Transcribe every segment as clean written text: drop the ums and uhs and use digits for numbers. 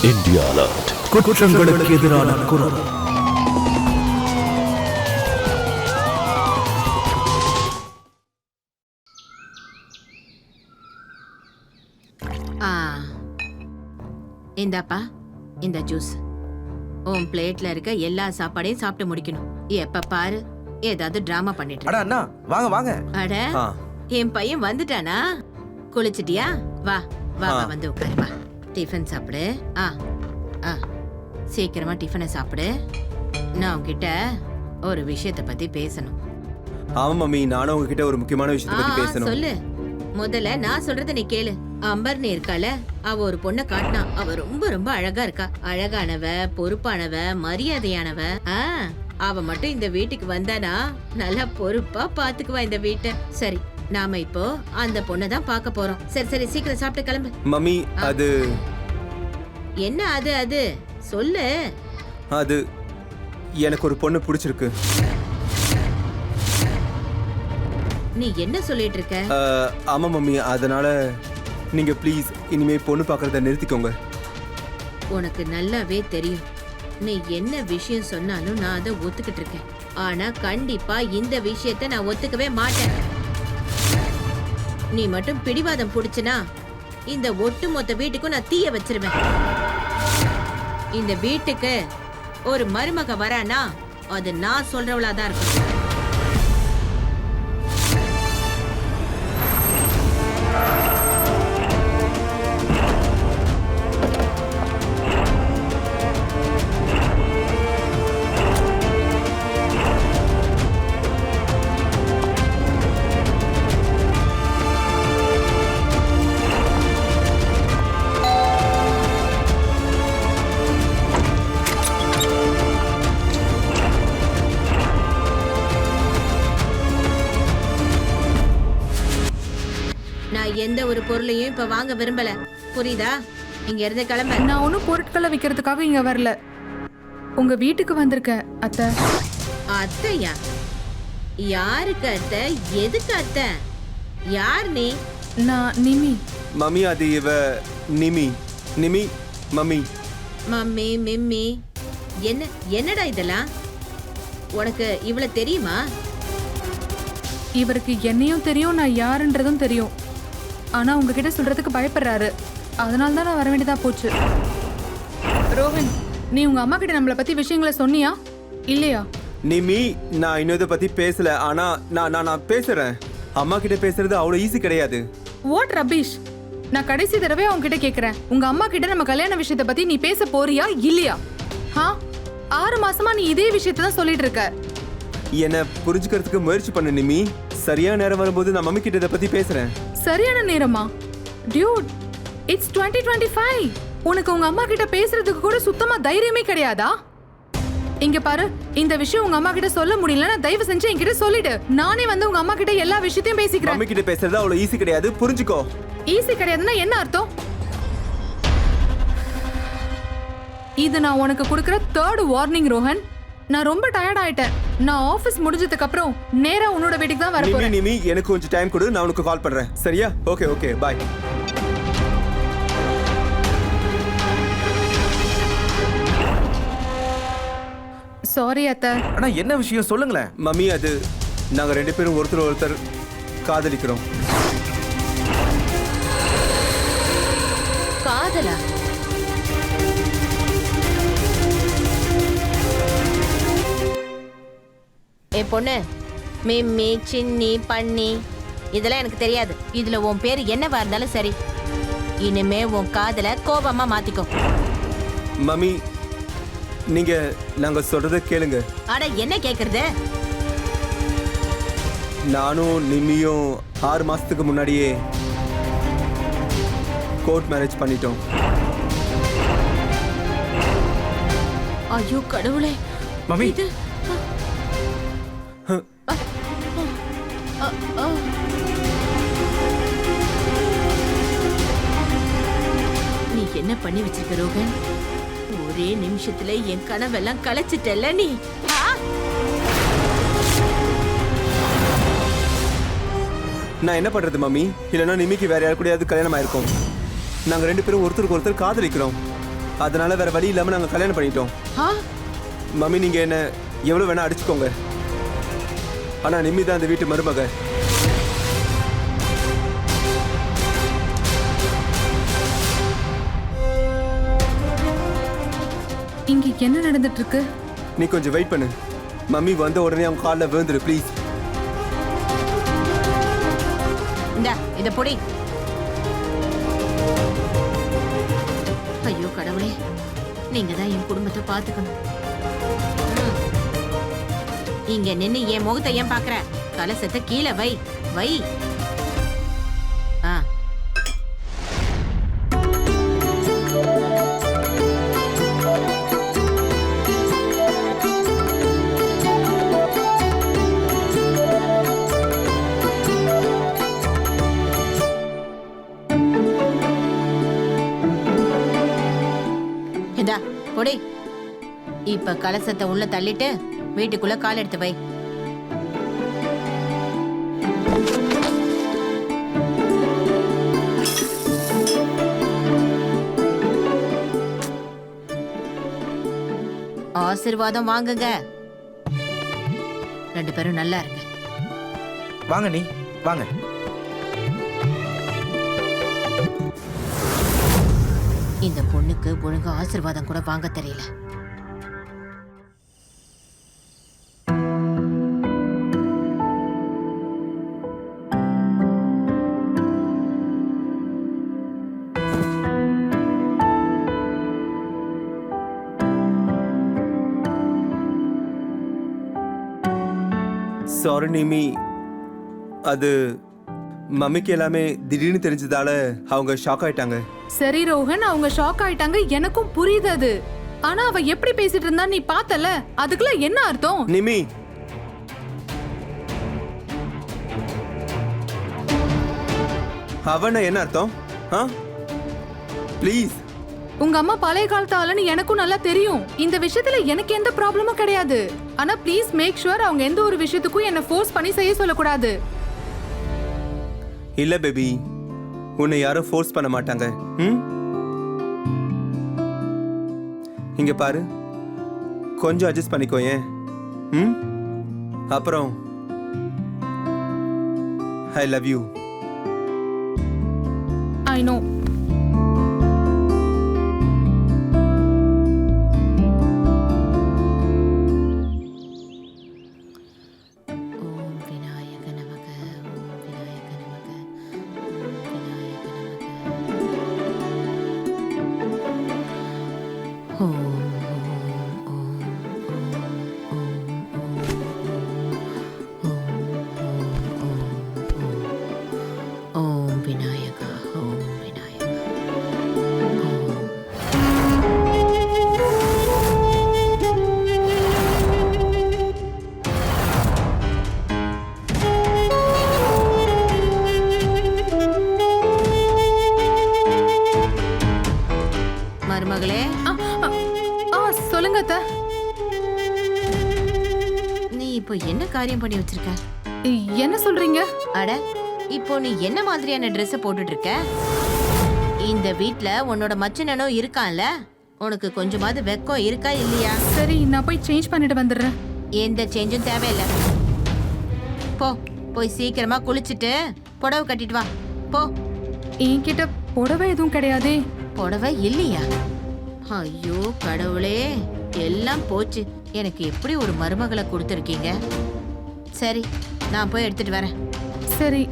India alert. குற்றங்களுக்கு எதிரான குரல். இந்தாப்பா இந்த ஜூஸ். உன் பிளேட்ல இருக்க எல்லா சாப்பாடையும் சாப்பிட்டு முடிக்கணும். எப்ப பாரு ஏதாவது டிராமா பண்ணிட்டு அட அண்ணா வாங்க வாங்க. அட என் பையன் வந்துட்டானா? குளிச்சிட்டியா? வா வா வா வந்து உட்காரு வா. டிஃபன் சாப்பிடு. சீக்கிரமா டிஃபனை சாப்பிடு. நான் உன்கிட்ட ஒரு விஷயத்தை பத்தி பேசணும். ஆமா மம்மி, நானும் உங்ககிட்ட ஒரு முக்கியமான விஷயத்தை பத்தி பேசணும். சொல்லு. முதல்ல நான் சொல்றத நீ கேளு. அம்பர்னு இருக்கால, அவ ஒரு பொண்ணை காட்டினா. அவ ரொம்ப ரொம்ப அழகா இருக்கா. அழகானவ, பொறுப்பானவ, மரியாதையானவ. அவ மட்டும் இந்த வீட்டுக்கு வந்தானா நல்லா பொறுப்பா பாத்துக்குவா இந்த வீட்டை. சரி, நாம இப்போ அந்த பொண்ணை தான் பார்க்க போறோம். சரி சரி, சீக்கிரம் சாப்பிட்டு கிளம்பு. மம்மி அது என்ன அது அது சொல்லு. அது எனக்கு ஒரு பொண்ணு பிடிச்சிருக்கு. நீ என்ன சொல்லிட்டு இருக்க? ஆமா மம்மி, அதனால நீங்க ப்ளீஸ் இனிமே பொண்ணு பார்க்கறத நிறுத்திக்கோங்க. உனக்கு நல்லாவே தெரியும், நீ என்ன விஷயம் சொன்னாலும் நான் அதை ஒத்துக்கிட்டு இருக்கேன். ஆனா கண்டிப்பா இந்த விஷயத்தை நான் ஒத்துக்கவே மாட்டேன். நீ மட்டும் பிடிவாதம் புடிச்சனா இந்த ஒட்டுமொத்த வீட்டுக்கும் நான் தீய வச்சிருவேன். இந்த வீட்டுக்கு ஒரு மருமக வரானா அது நான் சொல்றவளாதான் இருக்கும். எந்த ஒரு பொருளையும் இப்ப வாங்க விரும்பல, புரியுதா? இங்க இருந்து கிளம்ப. நான் ஒன்னும் பொருட்களை விக்கிறதுக்காக இங்க வரல, உங்க வீட்டுக்கு வந்திருக்கேன் அத்தை. அத்தையா? யாருக்கு அத்தை? எதுக்கு அத்தை? யார் நீ? நான் நிமி. மம்மி அது இவ நிமி. நிமி மம்மி. மம்மி மிம்மி என்னடா இதெல்லாம்? உனக்கு இவ்வளவு தெரியுமா? இவருக்கு என்னையும் தெரியும், நான் யாருன்றதும் தெரியும். ஆனா உங்ககிட்ட சொல்றதுக்கு பயப்படுறாரு. அதனால தான் நான் வர வேண்டியதா போச்சு. ரோஹன், நீ உங்க அம்மா கிட்ட நம்மளை பத்தி விஷயங்களை சொன்னியா இல்லையா? நிமி, நான் இன்னும் இதை பத்தி பேசல. ஆனா நான் பேசுறேன். அம்மா கிட்ட பேசுறது அவ்வளவு ஈஸி கிடையாது. வாட் ரபீஷ்! நான் கடைசி தடவை அவங்க கிட்ட கேக்குறேன், உங்க அம்மா கிட்ட நம்ம கல்யாண விஷயத்தை பத்தி நீ பேச போறியா இல்லையா? 6 மாசமா நீ இதே விஷயத்தை தான் சொல்லிட்டு இருக்க. என்ன புரிஞ்சுக்கிறதுக்கு முயற்சி பண்ணு நிமி. சரியான நேரம் வரும்போது நான் மம்மி கிட்ட இதை பத்தி பேசுறேன். சரியான நேரமா? Dude, it's 2025. உனக்கு உங்க அம்மா கிட்ட பேசுறதுக்கு கூட சுத்தமா தைரியமே கிடையாதா? இங்க பாரு, இந்த விஷயம் உங்க அம்மா கிட்ட சொல்ல முடியலன்னா தயவு செஞ்சு என்கிட்ட சொல்லிடு. நானே வந்து உங்க அம்மா கிட்ட எல்லா விஷயத்தையும் பேசிக்கிறேன். மம்மி கிட்ட பேசுறது அவ்வளவு ஈஸி கிடையாது, புரிஞ்சுக்கோ. ஈஸி கிடையாதுன்னா என்ன அர்த்தம்? இது நான் உனக்கு கொடுக்கிற 3rd வார்னிங் ரோஹன். நான் ரொம்ப டயர்ட் ஆயிட்டேன். நான் ஆபீஸ் முடிஞ்சதுக்கு அப்புறம் நேரா உன்னோட வீட்டுக்கு தான் வர போறேன். நிமி, எனக்கு கொஞ்சம் டைம் கொடு, நான் உனக்கு கால் பண்றேன். சரியா? Okay okay, by. சாரி அத்தை. ஆனா என்ன விஷயம் சொல்லுங்களேன். மம்மி அது நாங்க 2 பேரும் ஒருத்தர் காதலிக்கிறோம். காதலா? ஏ பொண்ணு, மிம்மி சின்னி பன்னி இதெல்லாம் எனக்கு தெரியாது. இதுல உன் பேரு என்னவா இருந்தாலும் சரி, இனிமே உன் காதல கோபமா மாத்திக்கோ. மம்மி, நீங்க நாங்க சொல்றத கேளுங்க. அட என்ன கேக்குறது? நானும் நிம்மியும் 6 மாசத்துக்கு முன்னாடியே கோர்ட் மேரேஜ் பண்ணிட்டோம். ஐயோ கடவுளே! மம்மி, நீ என்ன பண்ணி வச்சிருக்க ரோகன்? ஒரே நிமிஷத்துல என் கனவெல்லாம் கலைச்சிட்டல்ல நீ. நான் என்ன பண்றது மம்மி? இல்லைன்னா நிமிக்கு வேற யாரு கூடயாவது கல்யாணம் ஆயிருக்கும். நாங்க 2 பேரும் ஒருத்தருக்கு ஒருத்தர் காதலிக்கிறோம். அதனால வேற வழி இல்லாம நாங்க கல்யாணம் பண்ணிட்டோம். ஆ மம்மி நீங்க என்ன எவ்வளவு வேணா அடிச்சுக்கோங்க, ஆனா நிம்மி தான் அந்த வீட்டு மருமக. இங்க என்ன நடந்துட்டு இருக்கு? நீ கொஞ்சம் வெயிட் பண்ணு. மம்மி வந்த உடனே அவங்க காலில் விழுந்துரு ப்ளீஸ். இந்தா இத பொடி. ஐயோ கடவுளே, நீங்க தான் என் குடும்பத்தை பாத்துக்கணும். இங்க நின்னு என் முகத்தை ஏன் பாக்குற? கலசத்தை கீழே வை வை. ஆ இந்தா பொடி. இப்ப கலசத்தை உள்ள தள்ளிட்டு வீட்டுக்குள்ள கால் எடுத்து வை. ஆசீர்வாதம் வாங்குங்க. ரெண்டு பேரும் நல்லா இருங்க. வாங்க நீ வாங்க. இந்த பொண்ணுக்கு ஒழுங்கா ஆசீர்வாதம் கூட வாங்க தெரியல. சாரி நிமி, அது மம்மிக்கு எல்லாமே திடீர்னு தெரிஞ்சதால அவங்க ஷாக் ஆயிட்டாங்க. சரி ரோஹன், அவங்க ஷாக் ஆயிட்டாங்க, எனக்கும் புரியுது அது. ஆனா அவ எப்படி பேசிட்டு இருந்தா நீ பார்த்தல, அதுக்குள்ள என்ன அர்த்தம்? நிமி, அவன என்ன அர்த்தம்? ப்ளீஸ். உங்க அம்மா பழைய காலத்து ஆளுன்னு எனக்கும் நல்லா தெரியும். இந்த விஷயத்துல எனக்கு எந்த ப்ராப்ளமும் கிடையாது. ஆனா ப்ளீஸ் மேக் ஷுவர் அவங்க எந்த ஒரு விஷயத்துக்கும் என்ன ஃபோர்ஸ் பண்ணி செய்ய சொல்லக்கூடாது. இல்ல பேபி, உன்னை யாரும் ஃபோர்ஸ் பண்ண மாட்டாங்க. இங்க பாரு, கொஞ்சம் அட்ஜஸ்ட் பண்ணிக்கோ. ஏன் அப்புறம் I love you. I know. மருமகளே, சொல்லுங்க அத்தை. நீ இப்போ என்ன காரியம் பண்ணி வச்சிருக்க? என்ன சொல்றீங்க? அட, இப்போ நீ என்ன மாதிரியான ட்ரெஸ் போட்டுட்டு இருக்க? இந்த வீட்ல உன்னோட மச்சனனும் இருக்கான்ல, உனக்கு கொஞ்சமாவது வெக்கம் இருக்கா இல்லையா? சரி, நான் போய் சேஞ்ச் பண்ணிட்டு வந்துடுறேன். எந்த சேஞ்சும் தேவையில்லை. போ, போய் சீக்கிரமா குளிச்சுட்டு புடவை கட்டிட்டு வா. போ. என்கிட்ட புடவை எதுவும் கிடையாதே. புடவை இல்லையா? ஐயோ கடவுளே, எல்லாம் போச்சு. எனக்கு எப்படி ஒரு மருமகளை கொடுத்துருக்கீங்க. சரி, நான் போய் எடுத்துட்டு வரேன். சரி.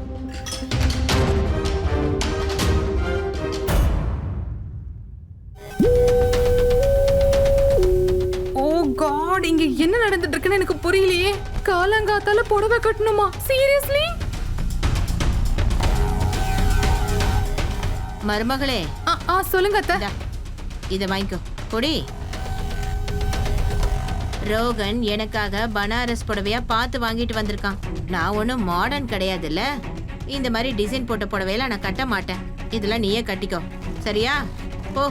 ஓ காட், இங்க என்ன நடந்துட்டு இருக்குன்னு எனக்கு புரியலையே. காலங்காத்தால புடவை கட்டணுமா? சீரியஸ்லி? மருமகளே, சொல்லுங்க அத்தை. இத வாங்கிக்கோ, கொடி. ரோகன் எனக்காக பனாரஸ் புடவையா பார்த்து வாங்கிட்டு வந்திருக்கான். நான் ஒன்றும் மாடர்ன் கிடையாதுல்ல. இந்த மாதிரி டிசைன் போட்ட புடவையெல்லாம் நான் கட்ட மாட்டேன். இதெல்லாம் நீயே கட்டிக்கோ, சரியா? போ.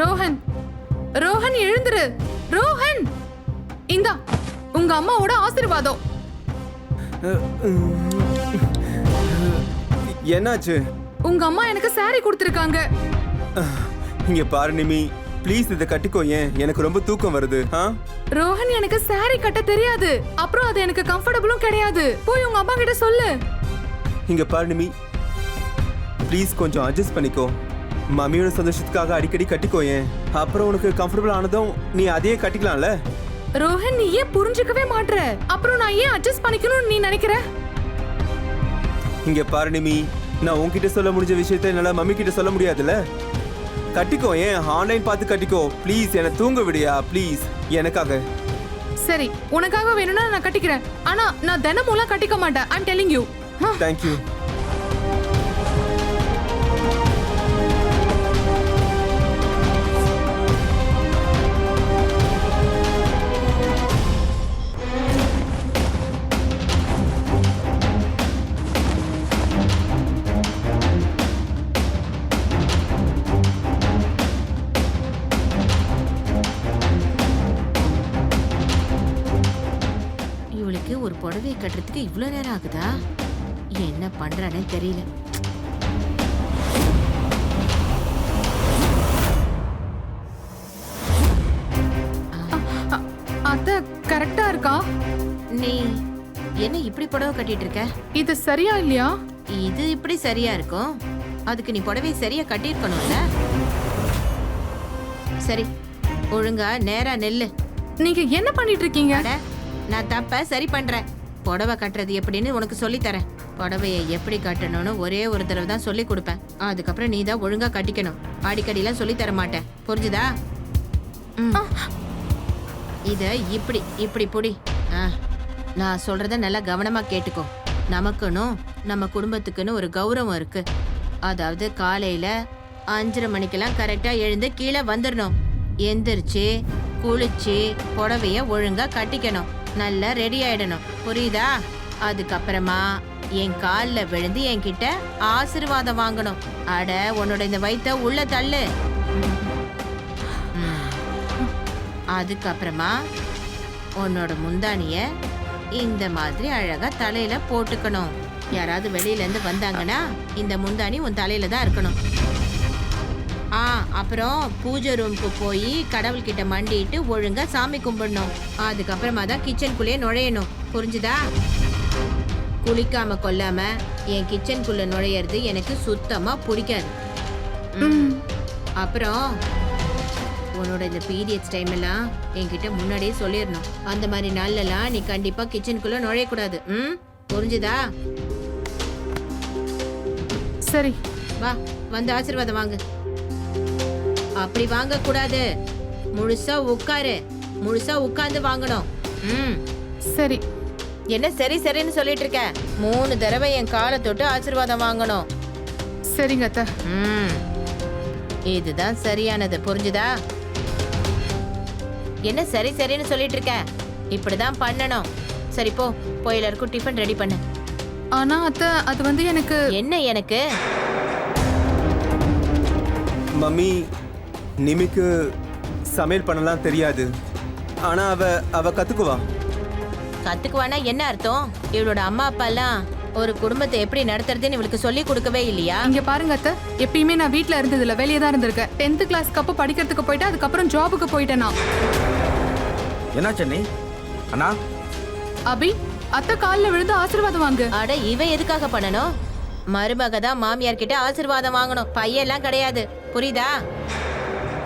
ரோஹன், ரோஹன் எழுந்துரு. ரோஹன், இந்தா உங்க அம்மாவோட ஆசீர்வாதம். என்னாச்சு? உங்க அம்மா எனக்கு saree கொடுத்திருக்காங்க. இங்க பாரு நிமி, ப்ளீஸ் இதை கட்டிக்கோ. ஏன் எனக்கு ரொம்ப தூக்கம் வருது. ரோஹன், எனக்கு saree கட்ட தெரியாது. அப்புறம் அது எனக்கு கம்ஃபர்டபுளும் கிடையாது. போய் உங்க அம்மா கிட்ட சொல்லு. இங்க பாரு நிமி, ப்ளீஸ் கொஞ்சம் அட்ஜஸ்ட் பண்ணிக்கோ. மம்மியோட சந்தோஷத்துக்காக அடிக்கடி கட்டிக்கோ. ஏன் அப்புறம் உனக்கு கம்ஃபர்டபுள் ஆனதும் நீ அதையே கட்டிக்கலாம்ல. ரோஹன், நீ ஏன் புரிஞ்சுக்கவே மாட்ற? அப்புறம் நான் ஏன் அட்ஜஸ்ட் பண்ணிக்கணும்னு நீ நினைக்கிற? இங்க பாரு நிமி, நான் உன்கிட்ட சொல்ல முடிஞ்ச விஷயத்தை என்னால மம்மி கிட்ட சொல்ல முடியாதுல்ல. கட்டிக்கோ. ஏன் ஆன்லைன் பார்த்து கட்டிக்கோ ப்ளீஸ். என்னை தூங்க விடியா ப்ளீஸ், எனக்காக. சரி, உனக்காக வேணும்னா நான் கட்டிக்கிறேன். ஆனா நான் தினமும்லாம் கட்டிக்க மாட்டேன். ஐ அம் டெல்லிங் யூ. தேங்க்யூ. இவளுக்கு ஒரு புடவை கட்டுறதுக்கு இவ்ளோ நேரம் ஆகுதா? என்ன பண்றானே தெரியல. அத்தை கரெக்டா இருக்கா? நீ என்ன இப்படி புடவை கட்டிட்டு இருக்க? இது சரியா இல்லையா? இது இப்படி சரியா இருக்கும். அதுக்கு நீ புடவை சரியா கட்டியிருக்கணும்ல. சரி, ஒழுங்கா நேரா நெல்லு. நீங்க என்ன பண்ணிட்டு இருக்கீங்க? அட, நான் தப்ப சரி பண்றேன். புடவை கட்டுறது எப்படின்னு உனக்கு சொல்லி தரேன். புடவையை எப்படி கட்டணும்னு ஒரே ஒரு தடவை தான் சொல்லி கொடுப்பேன். அதுக்கப்புறம் நீ தான் ஒழுங்கா கட்டிக்கணும். அடிக்கடிலாம் சொல்லி தர மாட்டேன். புரிஞ்சுதா? இத இப்படி இப்படி புடி. நான் சொல்றத நல்லா கவனமா கேட்டுக்கோ. நமக்குன்னு நம்ம குடும்பத்துக்குன்னு ஒரு கௌரவம் இருக்கு. அதாவது காலையில 5:30 மணிக்கெல்லாம் கரெக்டா எழுந்து கீழே வந்துடணும். எந்திரிச்சு குளிச்சு புடவைய ஒழுங்கா கட்டிக்கணும். நல்லா ரெடி ஆயிடணும். புரியுதா? அதுக்கப்புறமா என் காலில் விழுந்து என்கிட்ட ஆசீர்வாதம் வாங்கணும். அட, உன்னோட இந்த வயித்தை உள்ள தள்ளு. அதுக்கப்புறமா உன்னோட முந்தானிய இந்த மாதிரி அழகா தலையில போட்டுக்கணும். யாராவது வெளியில இருந்து வந்தாங்கன்னா இந்த முந்தானி உன் தலையில தான் இருக்கணும். அப்புறம் பூஜை ரூமுக்கு போய் கடவுள்கிட்ட மண்டிட்டு ஒழுங்கா சாமி கும்பிடணும். அதுக்கப்புறமா தான் கிச்சனுக்குள்ளே நுழையணும். புரிஞ்சுதா? குளிக்காம கொள்ளாம என் கிச்சனுக்குள்ள நுழையிறது எனக்கு சுத்தமா பிடிக்காது. அப்புறம் உன்னோட இந்த பீரியட்ஸ் டைம் எல்லாம் என்கிட்ட முன்னாடியே சொல்லிடணும். அந்த மாதிரி நாள்லாம் நீ கண்டிப்பா கிச்சனுக்குள்ள நுழையக்கூடாது. புரிஞ்சுதா? சரி, வா, வந்து ஆசீர்வாதம் வாங்கு. அப்படி வாங்க கூடாது. முழுசா உட்காரு. முழுசா உட்கார்ந்து வாங்கணும். சரி. என்ன சரி சரின்னு சொல்லிட்டு இருக்க? 3 தடவை என் காலை தொட்டு ஆசீர்வாதம் வாங்கணும். சரிங்க அத்தை. இதுதான் சரியானது. புரிஞ்சுதா? என்ன சரி சரின்னு சொல்லிட்டு இருக்க? இப்படிதான் பண்ணணும். சரி, போய் எல்லாருக்கும் டிஃபன் ரெடி பண்ணு. ஆனா அத்தை, அது வந்து எனக்கு. என்ன எனக்கு? மம்மி, நிமிக்கு சமையல் பண்ணலாம் தெரியாது. ஆனா அவ கத்துக்குவா. கத்துக்குவானா என்ன அர்த்தம்? இவளோட அம்மா அப்பா எல்லாம் ஒரு குடும்பத்தை எப்படி நடத்துறதுன்னு இவளுக்கு சொல்லி கொடுக்கவே இல்லையா? இங்க பாருங்க அத்தை, எப்பயுமே நான் வீட்ல இருந்ததில்ல, வெளியே தான் இருந்திருக்கேன். 10th கிளாஸ்க்கு அப்போ படிக்கிறதுக்கு போயிட்டு அதுக்கப்புறம் ஜாபுக்கு போயிட்டேன் நான். என்ன சென்னை அண்ணா? அபி, அத்தை காலில் விழுந்து ஆசீர்வாதம் வாங்கு. அட, இவ எதுக்காக பண்ணணும்? மருமக தான் மாமியார் கிட்ட ஆசீர்வாதம் வாங்கணும். பையெல்லாம் கிடையாது. புரியுதா?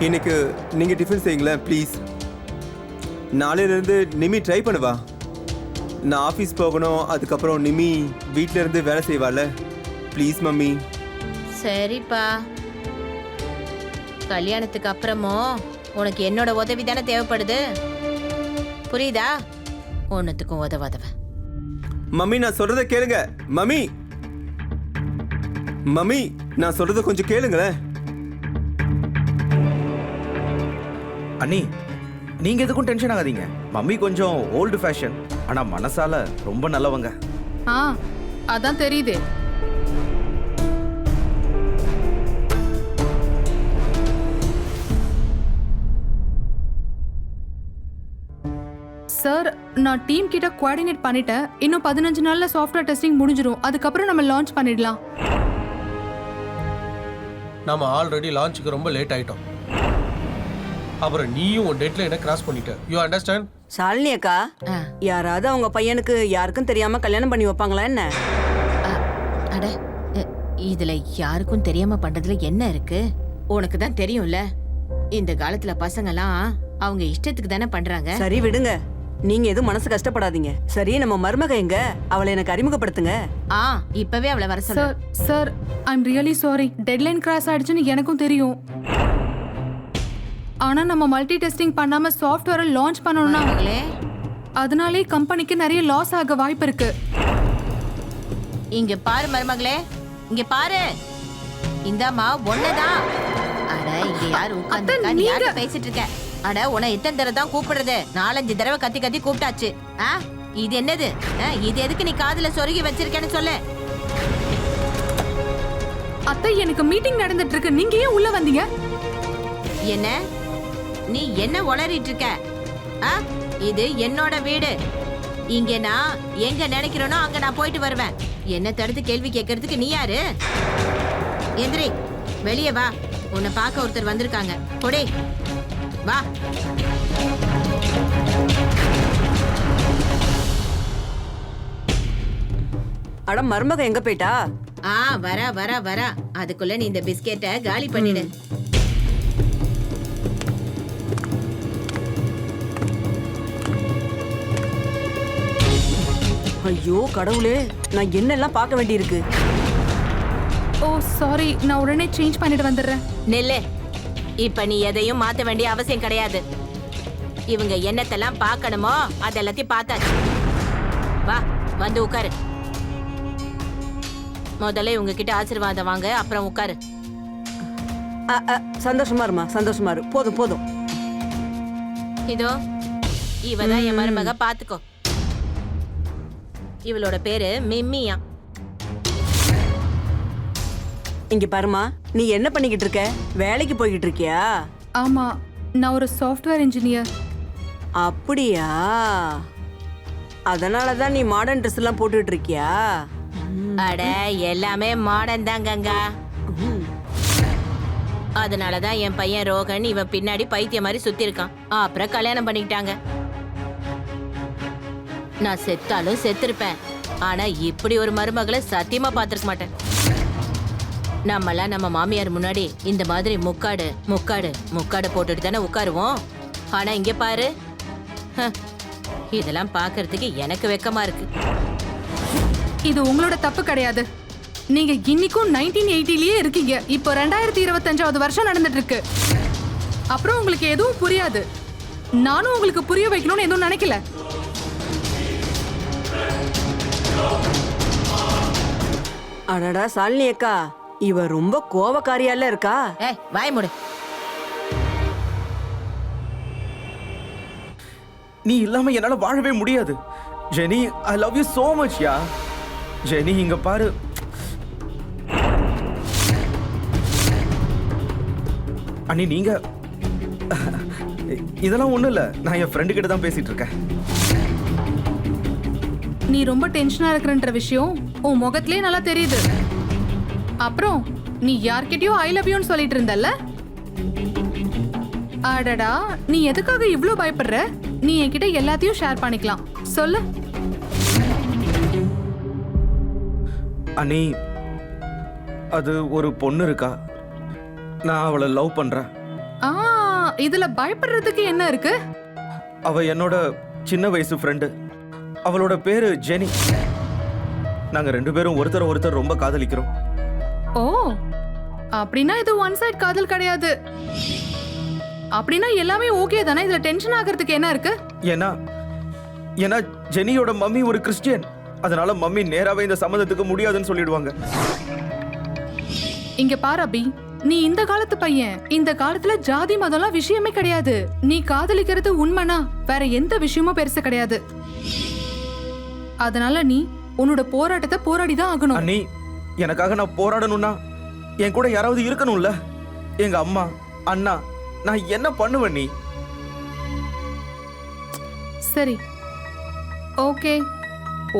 இன்னைக்கு நீங்க டிஃபன் செய்யுங்களேன் ப்ளீஸ். நாளையில இருந்து நிமி ட்ரை பண்ணுவா. நான் ஆஃபீஸ் போகணும். அதுக்கப்புறம் நிமி வீட்டில இருந்து வேலை செய்வாள். Please mummy. சரிப்பா, கல்யாணத்துக்கு அப்புறமும் உனக்கு என்னோட உதவி தானே தேவைப்படுது. புரியுதா? ஒன்னுத்துக்கும் உதவாதவ. மம்மி, நான் சொல்றத கேளுங்க. மம்மி, மம்மி, நான் சொல்றத கொஞ்சம் கேளுங்களேன். அண்ணி, நீங்க எதுக்கும் டென்ஷன் ஆகாதீங்க. மம்மி கொஞ்சம் ஓல்டு ஃபேஷன், ஆனா மனசால ரொம்ப நல்லவங்க. அதான் தெரியுது. சார், நான் டீம் கிட்ட கோஆர்டினேட் பண்ணிட்டேன். இன்னும் 15 நாள்ல சாஃப்ட்வேர் டெஸ்டிங் முடிஞ்சிரும். அதுக்கப்புறம் நம்ம லான்ச் பண்ணிடலாம். நாம ஆல்ரெடி லான்ச்சுக்கு ரொம்ப லேட் ஆயிட்டோம். அப்புறம் நீயும் உன் டெட்லைனை கிராஸ் பண்ணிட்ட. You understand? ஷாலினி அக்கா, யாராவது அவங்க பையனுக்கு யாருக்கும் தெரியாம கல்யாணம் பண்ணி வைப்பாங்களா என்ன? அட இதுல யாருக்கும் தெரியாம பண்றதுல என்ன இருக்கு? உனக்கு தான் தெரியும்ல, இந்த காலத்துல பசங்கலாம் அவங்க இஷ்டத்துக்கு தானே பண்றாங்க. சரி விடுங்க, நீங்க எதுவும் மனசு கஷ்டப்படாதீங்க. சரி, நம்ம மருமக எங்க? அவளை எனக்கு அறிமுகப்படுத்துங்க. இப்பவே அவளை வர சொல்ல. Sir sir, I am really sorry. Deadline cross ஆயிடுச்சுன்னு எனக்கும் தெரியும். ஆனா நம்ம மல்டி டெஸ்டிங் பண்ணாம சாஃப்ட்வேரை லான்ச் பண்ணணும்னா அதனாலே கம்பெனிக்கு நிறைய லாஸ் ஆக வாய்ப்பு இருக்கு. இங்க பாரு மருமகளே, இங்க பாரு. இந்தாமா ஒன்னதான். அட இங்க யாரு உட்கார்ந்திருக்கா? நீ யாரு பேசிட்டு இருக்க? அட உன்னை எத்தனை தடவை தான் கூப்பிடுறது? 4-5 தடவை கத்தி கத்தி கூப்பிட்டாச்சு. இது என்னது? இது எதுக்கு நீ காதுல சொருகி வச்சிருக்கேன்னு சொல்லு. அத்தை, எனக்கு மீட்டிங் நடந்துட்டு இருக்கு. நீங்க ஏன் உள்ள வந்தீங்க? என்ன நீ என்ன உளறிட்டு இருக்க? இது என்னோட வீடு. இங்க நான் எங்க நினைக்கிறேனோ அங்க நான் போயிட்டு வருவேன். என்ன தடுத்து கேள்வி கேட்கறதுக்கு நீ யாரு? எந்திரி, வெளியே வா. உன்னை பார்க்க ஒருத்தர் வந்திருக்காங்க. கொடே வா. அட மருமக எங்க போயிட்டா? வரா வரா வரா. அதுக்குள்ள நீ இந்த பிஸ்கெட்டை காலி பண்ணிடு. ஐயோ கடவுளே, நான் என்னெல்லாம் பார்க்க வேண்டியிருக்கு. ஓ சாரி, நான் உடனே சேஞ்ச் பண்ணிட்டு வந்துடுறேன். நெல்லு, இப்ப நீ எதையும் மாத்த வேண்டிய அவசியம் கிடையாது. இவங்க என்னத்தெல்லாம் பார்க்கணுமோ அதெல்லாத்தையும் பார்த்தாச்சு. வா, வந்து உட்காரு. முதல்ல இவங்க கிட்ட ஆசீர்வாதம் வாங்க, அப்புறம் உட்காரு. சந்தோஷமா இருமா, சந்தோஷமா இரு. போதும் போதும். இதோ இவதான் என் மருமக, பாத்துக்கோ. இவளோட பேரு மிம்மியா. இங்க பாருமா, நீ என்ன பண்ணிக்கிட்டு இருக்க? வேலைக்கு போய்கிட்டு இருக்கியா? ஆமா, நான் ஒரு சாஃப்ட்வேர் இன்ஜினியர். அப்படியா? அதனாலதான் நீ மாடர்ன் ட்ரெஸ் எல்லாம் போட்டுட்டு இருக்கியா? அட எல்லாமே மாடர்ன் தான் கங்கா. அதனாலதான் என் பையன் ரோகன் இவன் பின்னாடி பைத்திய மாதிரி சுத்தி இருக்கான். அப்புறம் கல்யாணம் பண்ணிக்கிட்டாங்க. நான் செத்தாலும் செத்திருப்பேன். ஆனா இப்படி ஒரு மருமகளை சத்தியமா பாத்திருக்க மாட்டேன். நம்மளாம் நம்ம மாமியார் முன்னாடி இந்த மாதிரி முக்காடு முக்காடு முக்காடு போட்டுட்டு தானே உட்காருவோம். ஆனா இங்க பாரு, இதெல்லாம் பாக்குறதுக்கு எனக்கு வெக்கமா இருக்கு. இது உங்களோட தப்பு கிடையாது. நீங்க இன்னைக்கும் 1980லயே இருக்கீங்க. இப்போ 2025வது வருஷம் நடந்துட்டு இருக்கு. அப்புறம் உங்களுக்கு எதுவும் புரியாது. நானும் உங்களுக்கு புரிய வைக்கணும்னு எதுவும் நினைக்கல. அடடா சாலினி அக்கா, இவ ரொம்ப கோவக்காரியால இருக்கா. வாய் மூடு. நீ இல்லாம என்னால வாழவே முடியாது. Jenny, I love you so much yeah. Jenny இங்க பாரு. அண்ணி நீங்க இதெல்லாம் ஒண்ணும் இல்ல. நான் என் ஃப்ரெண்டு கிட்ட தான் பேசிட்டு இருக்கேன். நீ ரொம்ப டென்ஷனா இருக்கிறன்ற விஷயம் உன் முகத்திலே நல்லா தெரியுது. அப்புறம் நீ யார்கிட்டயோ ஐ லவ் யூன்னு சொல்லிட்டு இருந்தல்ல? அடடா, நீ எதுக்காக இவ்ளோ பயப்படுற? நீ என்கிட்ட எல்லாத்தையும் ஷேர் பண்ணிக்கலாம். சொல்லு. அண்ணி, அது ஒரு பொண்ணு இருக்கா. நான் அவளை லவ் பண்றேன். இதுல பயப்படுறதுக்கு என்ன இருக்கு? அவ என்னோட சின்ன வயசு ஃப்ரெண்டு. அவளோட பேரு ஜெனி. நாங்க 2 பேரும் ஒருத்தர் ரொம்ப காதலிக்கிறோம். ஓ, அப்படின்னா இது ஒன் சைடு காதல் கிடையாது. அப்படின்னா எல்லாமே ஓகே தானே? இதுல டென்ஷன் ஆகிறதுக்கு என்ன இருக்கு? ஏன்னா ஜெனியோட மம்மி ஒரு கிறிஸ்டியன். அதனால மம்மி நேராவே இந்த சம்மந்தத்துக்கு முடியாதுன்னு சொல்லிடுவாங்க. இங்க பாரு அபி, நீ இந்த காலத்து பையன். இந்த காலத்துல ஜாதி மதம்லாம் விஷயமே கிடையாது. நீ காதலிக்கிறது உண்மைனா வேற எந்த விஷயமும் பெருசு கிடையாது. அதனால நீ உன்னோட போராட்டத்தை போராடிதான் ஆகணும். அண்ணி, எனக்காக நான் போராடணும்னா என் கூட யாராவது இருக்கணும்ல. எங்க அம்மா, அண்ணா, நான் என்ன பண்ணுவேன்? நீ சரி, ஓகே,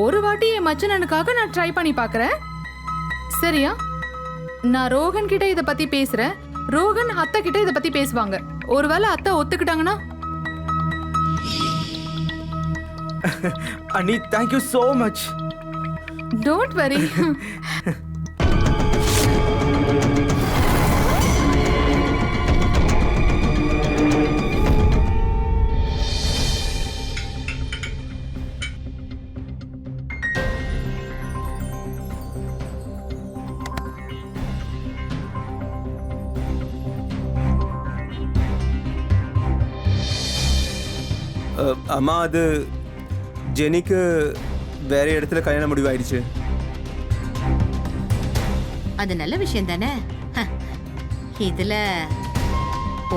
ஒரு வாட்டி என் மச்சனனுக்காக நான் ட்ரை பண்ணி பார்க்கறேன். சரியா? நான் ரோகன் கிட்ட இத பத்தி பேசுறேன், ரோகன் அத்தை கிட்ட இத பத்தி பேசுவாங்க. ஒருவேளை அத்தை ஒத்துக்கிட்டாங்கன்னா? அண்ணி thank you so much. Don't worry. அம்மா அது ஜெனிக்கு வேற இடத்துல கல்யாணம் முடிவாயிடுச்சு. அது நல்ல விஷயம் தானே. இதுல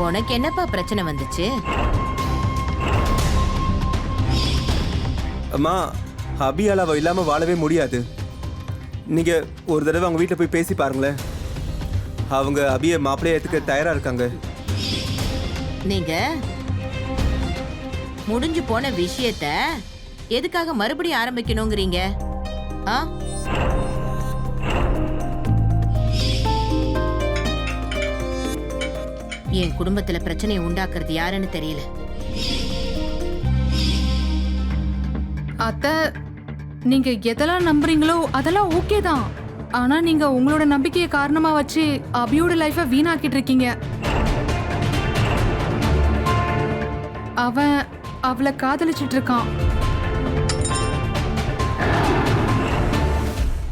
உனக்கு என்னப்பா பிரச்சனை வந்துச்சு? அம்மா அபியால் அவ இல்லாம வாழவே முடியாது. நீங்க ஒரு தடவை அவங்க வீட்டில் போய் பேசி பாருங்களேன். அவங்க அபிய மாப்பிள்ளைய ஏத்துக்க தயாரா இருக்காங்க. நீங்க முடிஞ்சு போன விஷயத்த எதுக்காக மறுபடியும் ஆரம்பிக்கணுங்கிறீங்க? ஆ? என் குடும்பத்துல பிரச்சனையை உண்டாக்குறது யாருன்னு தெரியல. அத்தை, நீங்க எதெல்லாம் நம்புறீங்களோ அதெல்லாம் ஓகே தான். ஆனா நீங்க உங்களோட நம்பிக்கையை காரணமா வச்சு அபியோட லைஃபை வீணாக்கிட்டு இருக்கீங்க. அவன் அவளை காதலிச்சிட்டு இருக்கான்.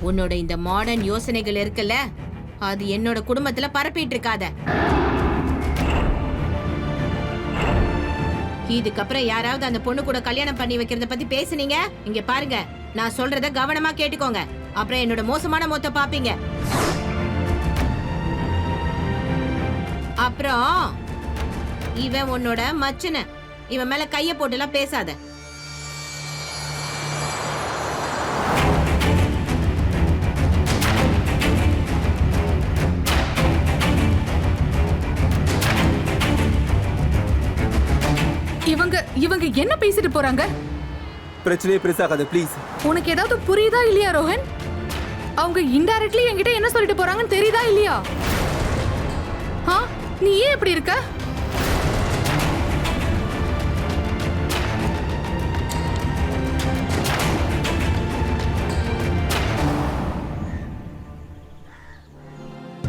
உன்னோட இந்த மாடர்ன் யோசனைகள் இருக்குல்ல, அது என்னோட குடும்பத்துல பரப்பிட்டு இருக்காத. இதுக்கப்புறம் யாராவது அந்த பொண்ணு கூட கல்யாணம் பண்ணி வைக்கிறத பத்தி பேசுனீங்க, இங்க பாருங்க, நான் சொல்றத கவனமா கேட்டுக்கோங்க. அப்புறம் என்னோட மோசமான மொத்த பாப்பீங்க. அப்புறம் இவன் உன்னோட மச்சன, இவன் மேல கைய போட்டுலாம் பேசாத. இவங்க என்ன பேசிட்டு போறாங்க? பிரச்சனையே பெருசாகாது ப்ளீஸ். உனக்கு ஏதாவது புரியுதா இல்லையா ரோஹன்? அவங்க இன்டைரக்ட்லி என்கிட்ட என்ன சொல்லிட்டு போறாங்கன்னு தெரியுதா இல்லையா? நீ ஏன் இப்படி இருக்க?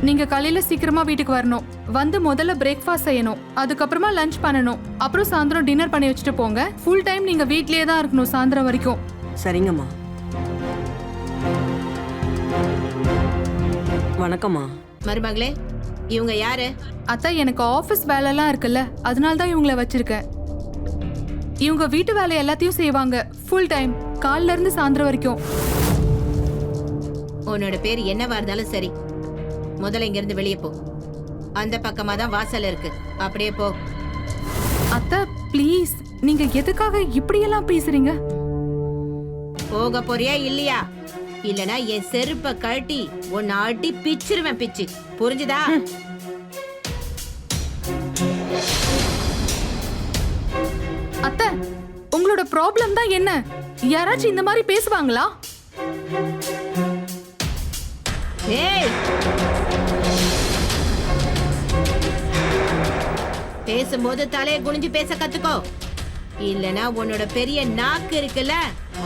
நீங்க காலையில சீக்கிரமா வீட்டுக்கு வரணும். வந்து முதல்ல பிரேக்ஃபாஸ்ட் செய்யணும், அதுக்கப்புறமா லஞ்ச் பண்ணணும், அப்புறம் சாயந்தரம் டின்னர் பண்ணி வச்சுட்டு போங்க. ஃபுல் டைம் நீங்க வீட்லயே தான் இருக்கணும் சாயந்தரம் வரைக்கும். சரிங்கம்மா. வணக்கம்மா. மருமகளே, இவங்க யாரு? அத்தா, எனக்கு ஆபீஸ் வேலைலாம் இருக்குல்ல, அதனால தான் இவங்கள வச்சிருக்கேன். இவங்க வீட்டு வேலை எல்லாத்தையும் செய்வாங்க ஃபுல் டைம், காலைல இருந்து சாயந்தரம் வரைக்கும். உன்னோட பேர் என்னவா இருந்தாலும் சரி, முதல்ல இங்க இருந்து வெளியே போ. அந்த பக்கமா தான் வாசல் இருக்கு, அப்படியே போ. அத்தா ப்ளீஸ், நீங்க எதுக்காக இப்படியெல்லாம் பேசுறீங்க? போக போறியா இல்லையா? இல்லனா என் செருப்ப கழட்டி உன்னை அடி பிச்சிருவேன், பிச்சு. புரிஞ்சுதா? அத்தை, உங்களோட ப்ராப்ளம் தான் என்ன? யாராச்சும் இந்த மாதிரி பேசுவாங்களா? ஏய், பேசும்போது தலையை குனிஞ்சு பேச கத்துக்கோ. இல்லனா உன்னோட பெரிய நாக்கு இருக்குல்ல,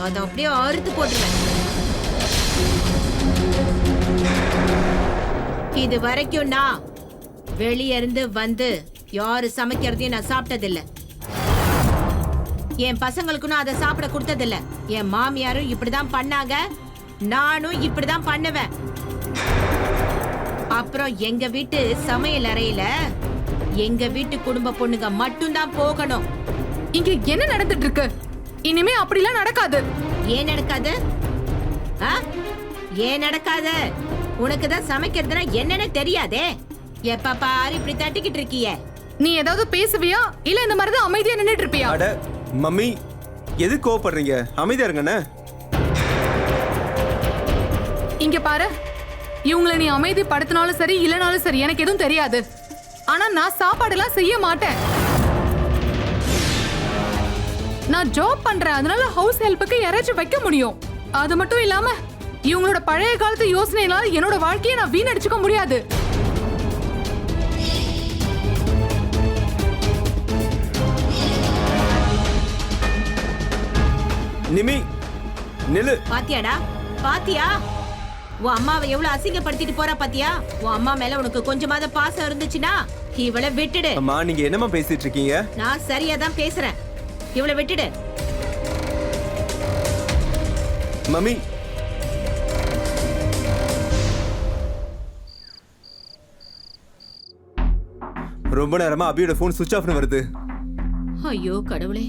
அதை அப்படியே அறுத்து போட்டுருவேன். இது வரைக்கும் நான் வெளிய இருந்து வந்து யாரு சமைக்கிறதையும் நான் சாப்பிட்டதில்ல. என் பசங்களுக்கும் நான் அதை சாப்பிட கொடுத்ததில்ல. என் மாமியாரும் இப்படிதான் பண்ணாங்க, நானும் இப்படிதான் பண்ணுவேன். அப்புறம் எங்க வீட்டு சமையல் அறையில எங்க வீட்டு குடும்ப பொண்ணுங்க மட்டும்தான் போகணும். இங்க என்ன நடந்துட்டு இருக்கு? இனிமே அப்படிலாம் நடக்காது. ஏன் நடக்காது? ஏன் நடக்காது? உனக்கு தான் சமைக்கிறதுனா என்னன்னு தெரியாதே. எப்ப பாரு இப்படி தட்டிக்கிட்டு இருக்கியே. நீ ஏதாவது பேசுவியா இல்ல இந்த மாதிரி தான் அமைதியா நின்னுட்டு இருப்பியா? அட மம்மி, எது கோவப்படுறீங்க? அமைதியா இருங்கண்ணே. இங்க பாரு, இவங்களை நீ அமைதி படுத்தினாலும் சரி இல்லனாலும் சரி எனக்கு எதுவும் தெரியாது. ஆனா நான் சாப்பாடுலாம் செய்ய மாட்டேன். நான் ஜாப் பண்றேன், அதனால ஹவுஸ் ஹெல்ப்புக்கு யாராச்சும் வைக்க முடியும். அது மட்டும் இல்லாம இவங்களோட பழைய காலத்து யோசனையினால என்னோட வாழ்க்கையை நான் வீணடிச்சுக்க முடியாது. நிமி நில்லு. பாத்தியாடா, பாத்தியா உன் அம்மாவை எவ்வளவு அசிங்கப்படுத்திட்டு போறா பாத்தியா? உன் அம்மா மேல உனக்கு கொஞ்சமாவது பாசம் இருந்துச்சுன்னா இவளை விட்டுடு. அம்மா நீங்க என்னம்மா பேசிட்டு இருக்கீங்க? நான் சரியா தான் பேசுறேன். இவளை விட்டுடு. மம்மி ரொம்ப நேரமா அபியோட போன் சுவிட்ச் ஆஃப்னு வருது. ஐயோ கடவுளே,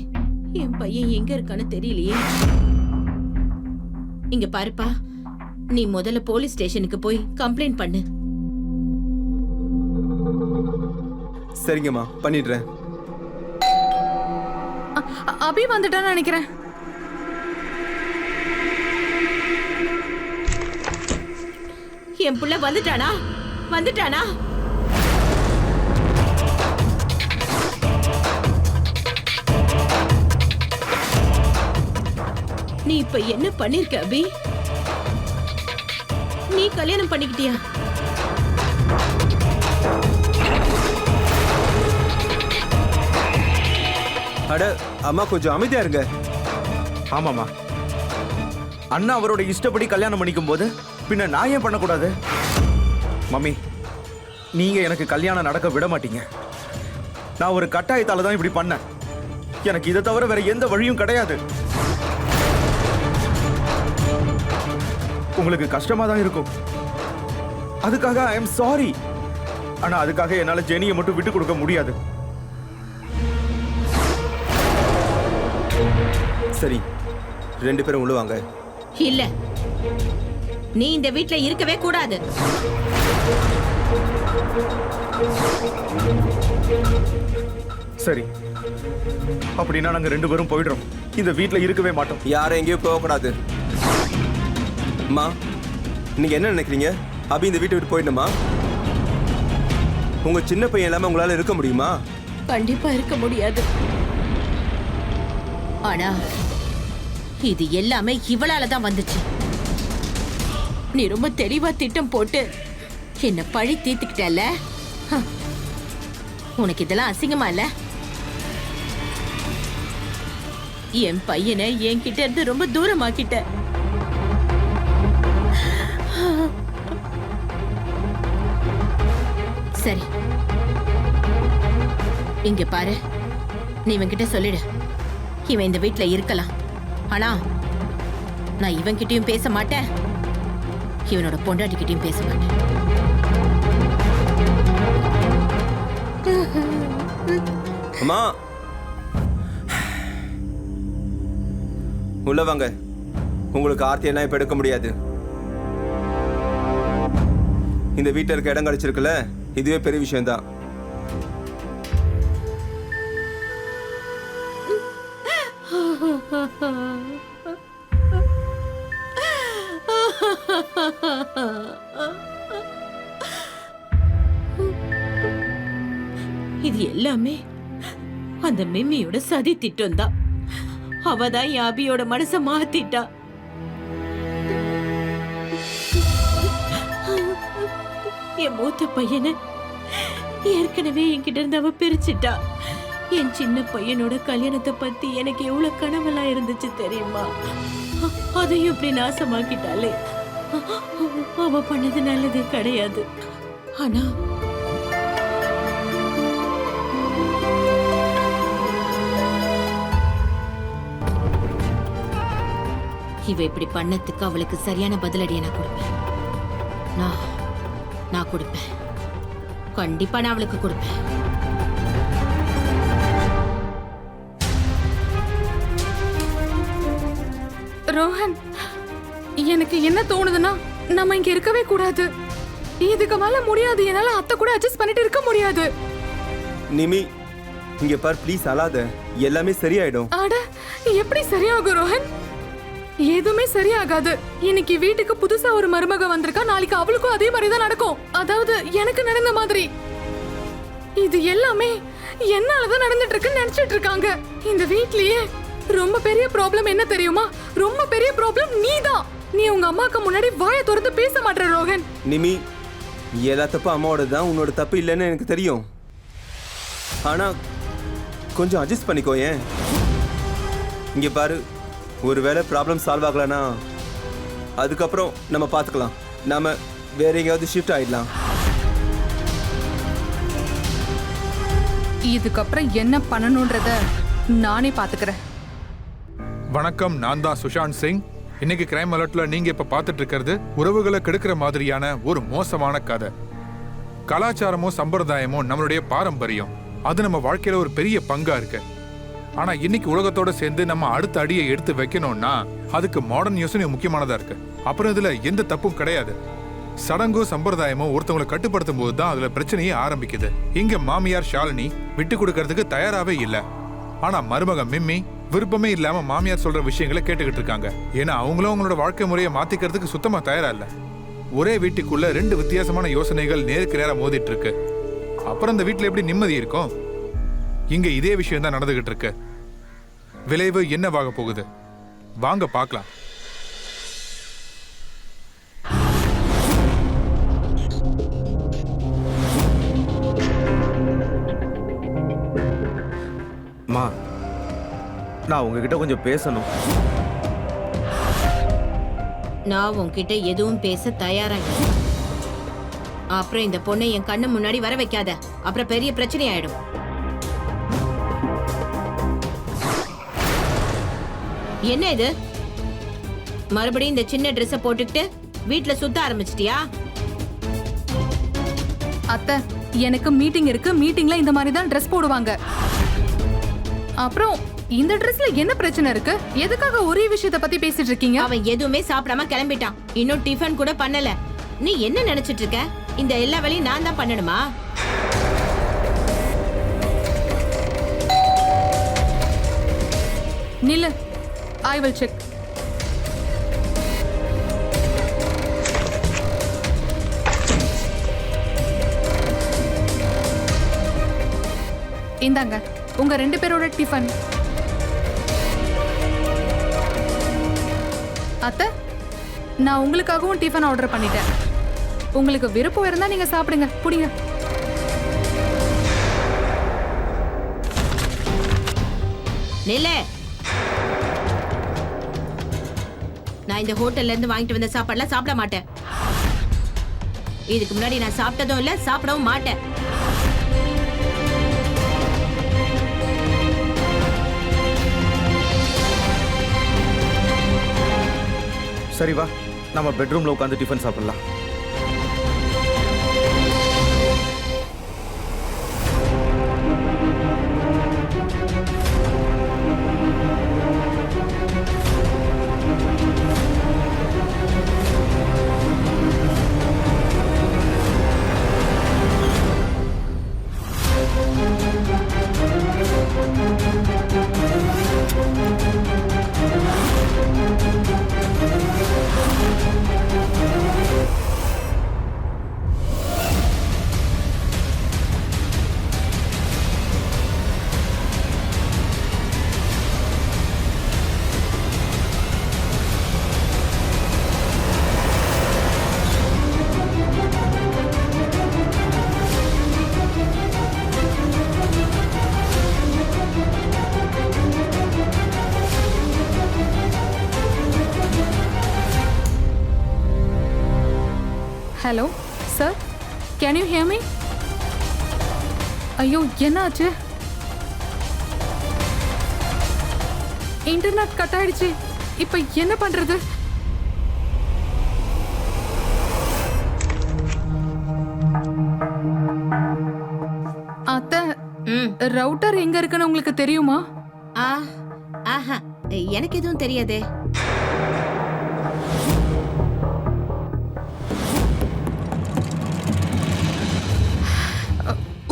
என் பையன் எங்க இருக்கான்னு தெரியலையே. இங்க பாருப்பா, நீ முதல்ல போலீஸ் ஸ்டேஷனுக்கு போய் கம்ப்ளைண்ட் பண்ணு. சரிங்கம்மா, பண்ணிடுறேன். அபி வந்துட்டான்னு நினைக்கிறேன். என் புள்ள வந்துட்டானா? வந்துட்டானா? நீ இப்ப என்ன பண்ணிருக்க அபி? நீ கல்யாணம் பண்ணிக்கிட்டியா? அட அம்மா கொஞ்சம் அமைதியா இருங்க. ஆமாம்மா, அண்ணா அவரோட இஷ்டப்படி கல்யாணம் பண்ணிக்கும் போது பின்ன நான் ஏன் பண்ணக்கூடாது? மம்மி, நீங்க எனக்கு கல்யாணம் நடக்க விட மாட்டீங்க. நான் ஒரு கட்டாயத்தால தான் இப்படி பண்ணேன். எனக்கு இதை தவிர வேற எந்த வழியும் கிடையாது. உங்களுக்கு கஷ்டமா தான் இருக்கும், அதுக்காக ஐ எம் சாரி. ஆனா அதுக்காக என்னால ஜெனியை மட்டும் விட்டு கொடுக்க முடியாது. சரி, 2 பேரும் உள்ள வாங்க. இல்ல, நீ இந்த வீட்ல இருக்கவே கூடாது. சரி, அப்படின்னா நாங்க 2 பேரும் போயிடுறோம். இந்த வீட்ல இருக்கவே மாட்டோம். யாரும் எங்கேயும் போக கூடாது. அம்மா நீங்க என்ன நினைக்கிறீங்க? அபி இந்த வீட்டை விட்டு போயிடணுமா? உங்க சின்ன பையன் இல்லாம உங்களால இருக்க முடியுமா? கண்டிப்பா இருக்க முடியாது. ஆனா இது எல்லாமே இவளால தான் வந்துச்சு. நீ ரொம்ப தெளிவா திட்டம் போட்டு என்ன பழி தீர்த்துக்கிட்டல. உனக்கு இதெல்லாம் அசிங்கமா இல்ல? என் பையனை என்கிட்ட இருந்து ரொம்ப தூரமாக்கிட்ட. சரி, இங்க பாரு, நீ இவன்கிட்ட சொல்லிடு, இவன் இந்த வீட்ல இருக்கலாம். ஆனா நான் இவன்கிட்டயும் பேச மாட்டேன், இவனோட பொண்டாட்டிக்கிட்டயும் பேச மாட்டேன். அம்மா உள்ள வாங்க. உங்களுக்கு ஆர்த்தி என்ன இப்ப எடுக்க முடியாது. இந்த வீட்டில் இருக்க இடம் கிடைச்சிருக்குல்ல, இதுவே பெரிய விஷயம்தான். இது எல்லாமே அந்த மிம்மியோட சதி திட்டம் தான். அவதான் என் அபியோட மனச மாத்திட்டா. என் மூத்த பையனை ஏற்கனவே என்கிட்ட இருந்து அவ பிரிச்சுட்டா. என் சின்ன பையனோட கல்யாணத்தை பத்தி எனக்கு எவ்வளவு கனவெல்லாம் இருந்துச்சு தெரியுமா? அதையும் இப்படி நாசமாக்கிட்டாலே. அவ பண்ணது நல்லது கிடையாது. ஆனா இவ இப்படி பண்ணதுக்கு அவளுக்கு சரியான பதிலடியை நான் கொடுப்பேன். நான் கொடுப்பேன். கண்டிப்பா நான் அவளுக்கு கொடுப்பேன். ரோஹன், எனக்கு என்ன தோணுதுன்னா நம்ம இங்க இருக்கவே கூடாது. இதுக்கு மேல முடியாது. என்னால அத்தை கூட அட்ஜஸ்ட் பண்ணிட்டு இருக்க முடியாது. நிமி இங்க பார், ப்ளீஸ் அழாத. எல்லாமே சரியாயிடும். அட, எப்படி சரியாகும் ரோஹன்? எதுவுமே சரியாகாது. இன்னைக்கு வீட்டுக்கு புதுசா ஒரு மருமக வந்திருக்கா, நாளைக்கு அவளுக்கும் அதே மாதிரி தான் நடக்கும். அதாவது எனக்கு நடந்த மாதிரி. இது எல்லாமே என்னாலதான் நடந்துட்டு இருக்குன்னு நினைச்சிட்டு இருக்காங்க. இந்த வீட்லயே ரொம்ப பெரிய ப்ராப்ளம் என்ன தெரியுமா? ரொம்ப பெரிய ப்ராப்ளம் நீதான். நீ உங்க அம்மாக்கு முன்னாடி வாயை திறந்து பேச மாட்டே ரோஹன். நிமி, எல்லா தப்பும் அம்மாவோட தான், உன்னோட தப்பு இல்லைன்னு எனக்கு தெரியும். ஆனா கொஞ்சம் அட்ஜஸ்ட் பண்ணிக்கோ. ஏன் இங்க பாரு, ஒருவேளை ப்ராப்ளம் சால்வ் ஆகலனா அதுக்கப்புறம் நம்ம பார்த்துக்கலாம். நாம வேற எங்கேயாவது ஷிஃப்ட் ஆயிடலாம். இதுக்கப்புறம் என்ன பண்ணணும்ன்றத நானே பாத்துக்கிறேன். வணக்கம், நான் தான் சுஷாந்த் சிங். இன்னைக்கு கிரைம் அலர்ட்ல நீங்க இப்ப பார்த்துட்டு இருக்கிறது உறவுகளை கெடுக்கிற மாதிரியான ஒரு மோசமான கதை. கலாச்சாரமும் சம்பிரதாயமும் நம்மளுடைய பாரம்பரியம், அது நம்ம வாழ்க்கையில ஒரு பெரிய பங்கா இருக்கு. ஆனா இன்னைக்கு உலகத்தோட சேர்ந்து நம்ம அடுத்த அடியை எடுத்து வைக்கணும்னா அதுக்கு மாடர்ன் யூஸும் முக்கியமானதா இருக்கு. அப்புறம் இதுல எந்த தப்பும் கிடையாது. சடங்கும் சம்பிரதாயமும் ஒருத்தவங்களை கட்டுப்படுத்தும் போது தான் அதுல பிரச்சனையே ஆரம்பிக்குது. இங்க மாமியார் ஷாலினி விட்டு கொடுக்கறதுக்கு தயாராவே இல்ல. ஆனா மருமக மிம்மி விருப்பமே இல்லாம மாமியார் சொல்ற விஷயங்களை கேட்டுக்கிட்டு இருக்காங்க. ஏன்னா அவங்களும் அவங்களோட வாழ்க்கை முறையை மாத்திக்கிறதுக்கு சுத்தமா தயாரா இல்ல. ஒரே வீட்டுக்குள்ள ரெண்டு வித்தியாசமான யோசனைகள் நேருக்கு நேரா மோதிட்டு இருக்கு. அப்புறம் இந்த வீட்டுல எப்படி நிம்மதி இருக்கும்? இங்க இதே விஷயம் தான் நடந்துகிட்டு இருக்கு. விளைவு என்னவாக போகுது வாங்க பார்க்கலாம். மா, நான் உங்ககிட்ட கொஞ்சம் பேசணும். நான் உன்கிட்ட எதுவும் பேச தயாரா இல்ல. அப்புறம் இந்த பொண்ணை என் கண்ணு முன்னாடி வர வைக்காத, அப்புறம் பெரிய பிரச்சனை ஆயிடும். என்ன இது? மறுபடியும் இந்த சின்ன ட்ரெஸ்ஸை போட்டுக்கிட்டு வீட்டுல சுத்த ஆரம்பிச்சிட்டியா? அத்தை, எனக்கு மீட்டிங் இருக்கு. மீட்டிங்ல இந்த மாதிரி தான் ட்ரெஸ் போடுவாங்க. அப்புறம் இந்த ட்ரெஸ்ல என்ன பிரச்சனை இருக்கு? எதுக்காக ஒரே விஷயத்தை பத்தி பேசிட்டு இருக்கீங்க? அவன் எதுவுமே சாப்பிடாம கிளம்பிட்டான். இன்னும் டிஃபன் கூட பண்ணல. நீ என்ன நினைச்சிட்டு இருக்க? இந்த எல்லா வேலையும் நான் தான் பண்ணணுமா? நில்லு, ஐ வில் செக். இந்தாங்க உங்க 2 பேரோட டிஃபன். அத்தை, நான் உங்களுக்காகவும் டிஃபன் ஆர்டர் பண்ணிட்டேன். உங்களுக்கு விருப்பம் இருந்தா நீங்க சாப்பிடுங்க. புடிங்க. நில்லே, நான் இந்த ஹோட்டல்ல இருந்து வாங்கிட்டு வந்த சாப்பாடுலாம் சாப்பிட மாட்டேன். இதுக்கு முன்னாடி நான் சாப்பிட்டதும் இல்ல, சாப்பிடவும் மாட்டேன். சரி வா, நம்ம பெட்ரூம்ல உட்காந்து டிஃபன் சாப்பிடலாம். Hello sir, can you hear me? ஐயோ, என்ன ஆச்சு? இன்டர்நெட் கட் ஆயிடுச்சு. இப்ப என்ன பண்றது? அத்தை, ரவுட்டர் எங்க இருக்குன்னு உங்களுக்கு தெரியுமா? ஆஹா, எனக்கு எதுவும் தெரியாதே.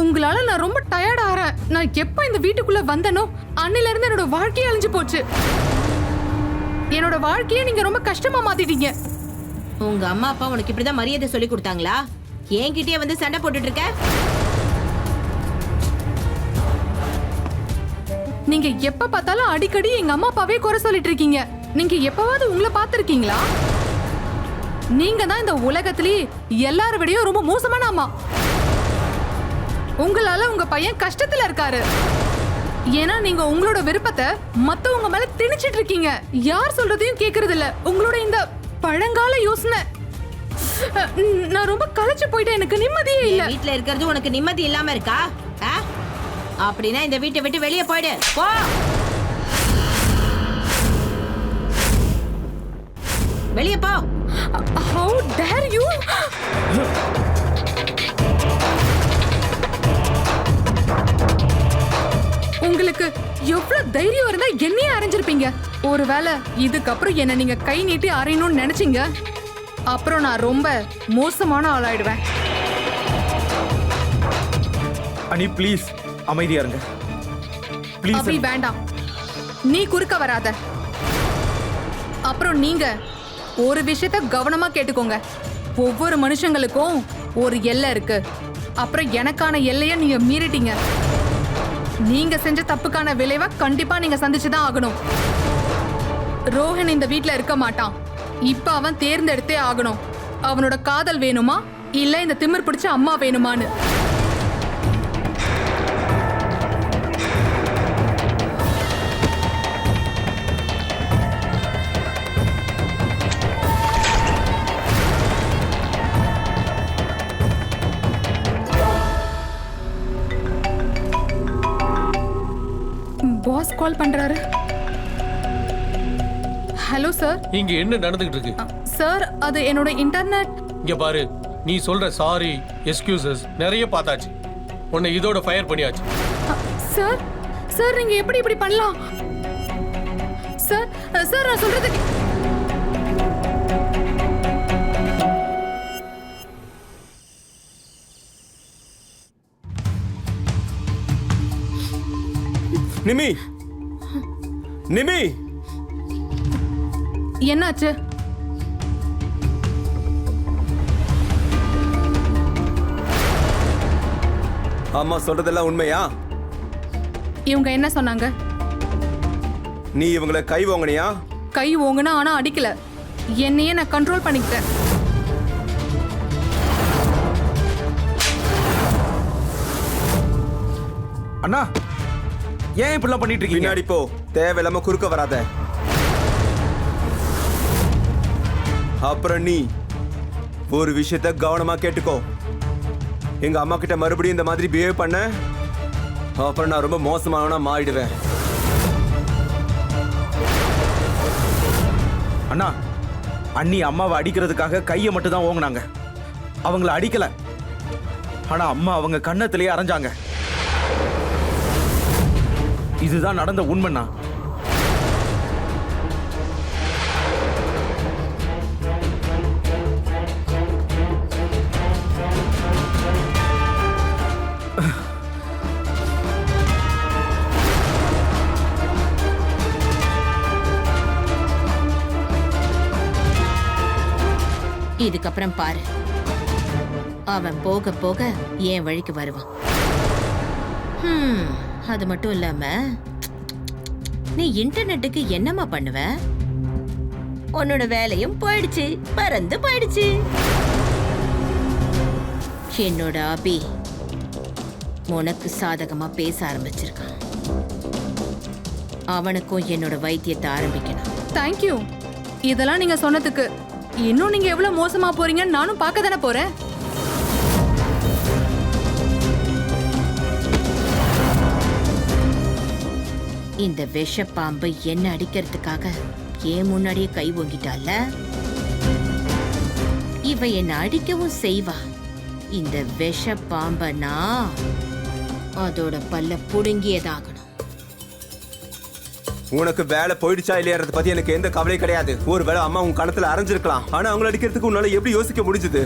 உங்களால நான் ரொம்ப டயர்ட் ஆறேன். நான் எப்ப இந்த வீட்டுக்குள்ள வந்தனோ அன்னில இருந்து என்னோட வாழ்க்கையே அழிஞ்சு போச்சு. என்னோட வாழ்க்கையை நீங்க ரொம்ப கஷ்டமா மாத்திட்டீங்க. உங்க அம்மா அப்பா உனக்கு இப்படிதான் மரியாதை சொல்லி கொடுத்தாங்களா? என்கிட்டயே வந்து சண்டை போட்டுட்டு இருக்க? நீங்க எப்ப பார்த்தாலும் அடிக்கடி எங்க அம்மா அப்பாவே குறை சொல்லிட்டு இருக்கீங்க. நீங்க எப்பவாவது உங்களை பார்த்திருக்கீங்களா? நீங்க தான் இந்த உலகத்திலேயே எல்லார விடையும் ரொம்ப மோசமான அம்மா. உங்களால உங்க பையன் கஷ்டத்துல இருக்காரு. ஏன்னா நீங்க உங்களோட விருப்பத்தை மத்தவங்க மேல திணிச்சிட்டு இருக்கீங்க. யார் சொல்றதையும் கேக்குறது இல்ல. உங்களோட இந்த பழங்கால யோசனை நான் ரொம்ப களைச்சு போயிட்டேன். எனக்கு நிம்மதியே இல்ல. வீட்ல இருக்கிறது உனக்கு நிம்மதி இல்லாம இருக்கா? அப்படின்னா இந்த வீட்டை விட்டு வெளியே போயிடு. போ. வெளியே போ. How dare you? உங்களுக்கு எவ்வளவு தைரியம் இருந்தா என்னையே அரைஞ்சிருப்பீங்க. ஒருவேளை இதுக்கப்புறம் என்ன நீங்க கை நீட்டி அரையணும்னு நினைச்சீங்க, அப்புறம் நான் ரொம்ப மோசமான ஆளாயிடுவேன். அனி ப்ளீஸ் அமைதியா இருங்க ப்ளீஸ். அப்படி வேண்டாம், நீ குறுக்க வராத. அப்புறம் நீங்க ஒரு விஷயத்த கவனமா கேட்டுக்கோங்க. ஒவ்வொரு மனுஷங்களுக்கும் ஒரு எல்லை இருக்கு. அப்புறம் எனக்கான எல்லைய நீங்க மீறிட்டீங்க. நீங்க செஞ்ச தப்புக்கான விளைவை கண்டிப்பா நீங்க சந்திச்சுதான் ஆகணும். ரோஹன் இந்த வீட்ல இருக்க மாட்டான். இப்ப அவன் தேர்ந்தெடுத்தே ஆகணும். அவனோட காதல் வேணுமா இல்ல இந்த திமிர் பிடிச்ச அம்மா வேணுமான்னு. பாஸ் கால் பண்றாரு. Hello sir. இங்க என்ன நடந்துகிட்டு இருக்கு? சார் அது என்னோட இன்டர்நெட். இங்க பாரு, நீ சொல்ற சாரி எக்ஸ்கியூசஸ் நிறைய பார்த்தாச்சு. உன்னை இதோட ஃபயர் பண்ணியாச்சு. சார் சார் நீங்க எப்படி இப்படி பண்ணலாம்? சார் சார் நான் சொல்றது நிமி, நிமி, என்னாச்சு? அம்மா சொல்றதெல்லாம் உண்மையா? இவங்க என்ன சொன்னாங்க? நீ இவங்களை கை வாங்கினியா? கை ஓங்குனா ஆனா அடிக்கல. என்னையே நான் கண்ட்ரோல் பண்ணிக்கிட்டேன். அண்ணா ஏன் இப்படிலாம் பண்ணிட்டு இருக்கீங்க? பின்னாடி போ, தேவையில்லாம குறுக்க வராத. அப்புறம் நீ ஒரு விஷயத்த கவனமா கேட்டுக்கோ. எங்க அம்மா கிட்ட மறுபடியும் இந்த மாதிரி பிஹேவ் பண்ண, அப்புறம் நான் ரொம்ப மோசமானவனா மாறிடுவேன். அண்ணா, அண்ணி அம்மாவை அடிக்கிறதுக்காக கையை மட்டும் தான் ஓங்குனாங்க. அவங்கள அடிக்கல. ஆனா அம்மா அவங்க கன்னத்திலேயே அரைஞ்சாங்க. இதுதான் நடந்த உண்மைண்ணா. இதுக்கப்புறம் பாரு, அவன் போக போக என் வழிக்கு வருவான். அது மட்டும் இல்லாம நீ இன்டர்நெட்டுக்கு என்னமா பண்ணுவ? உன்னோட வேலையும் போயிடுச்சு, பறந்து போயிடுச்சு. என்னோட அபி உனக்கு சாதகமா பேச ஆரம்பிச்சிருக்கான். அவனுக்கும் என்னோட வைத்தியத்தை ஆரம்பிக்கணும். தேங்க்யூ. இதெல்லாம் நீங்க சொன்னதுக்கு. இன்னும் நீங்க எவ்வளவு மோசமா போறீங்கன்னு நானும் பார்க்க தானே போறேன். இந்த விஷ பாம்பு என்ன அடிக்கிறதுக்காக ஏன் முன்னாடியே கை ஓங்கிட்டால, இவ என்ன அடிக்கவும் செய்வா. இந்த விஷ பாம்பனா அதோட பல்ல புடுங்கியதாகணும். உனக்கு வேலை போயிடுச்சா இல்லையான்றத பத்தி எனக்கு எந்த கவலையும் கிடையாது. ஒருவேளை அம்மா உன் கணத்துல அரைஞ்சிருக்கலாம். ஆனா அவங்கள அடிக்கிறதுக்கு உன்னால எப்படி யோசிக்க முடிஞ்சது?